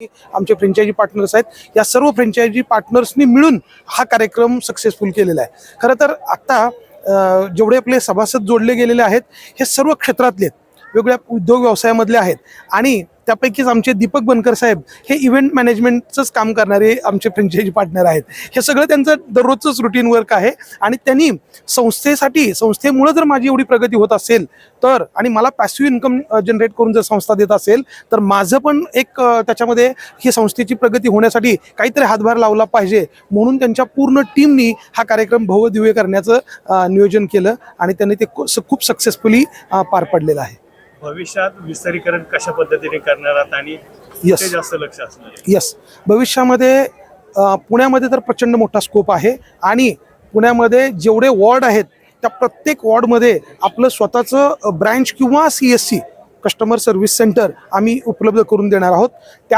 आमचे franchise partners आहेत, या सर्व फ्रँचायझी पार्टनर्सनी मिळून हा कार्यक्रम सक्सेसफुल केलेला आहे। खरं तर आता जेवढे आपले सभासद जोडले गेलेले आहेत हे सर्व क्षेत्रातले आहेत, वेगवेगळ्या उद्योग व्यवसायामधले आहेत आणि त्यापैकीच आमचे दीपक बनकर साहेब हे इव्हेंट मॅनेजमेंटचंच काम करणारे आमचे फ्रँचायझी पार्टनर आहेत। हे सगळं त्यांचं दररोजचंच रुटीन वर्क आहे आणि त्यांनी संस्थेमुळे जर माझी एवढी प्रगती होत असेल तर आणि मला पॅसिव्ह इन्कम जनरेट करून जर संस्था देत असेल तर माझं पण एक त्याच्यामध्ये ही संस्थेची प्रगती होण्यासाठी काहीतरी हातभार लावला पाहिजे, म्हणून त्यांच्या पूर्ण टीमनी हा कार्यक्रम भव्यदिव्य करण्याचं नियोजन केलं आणि त्यांनी ते खूप सक्सेसफुली पार पडलेलं आहे। भविष्यात विस्तारीकरण कशा पद्धतीने करणार आहात आणि Yes. जास्त लक्ष असणार? यस, भविष्यामध्ये पुण्यामध्ये तर प्रचंड मोठा स्कोप आहे आणि पुण्यामध्ये जेवढे वॉर्ड आहेत त्या प्रत्येक वॉर्डमध्ये आपलं स्वतःचं ब्रँच किंवा CSC कस्टमर सर्व्हिस सेंटर आम्ही उपलब्ध करून देणार आहोत। त्याच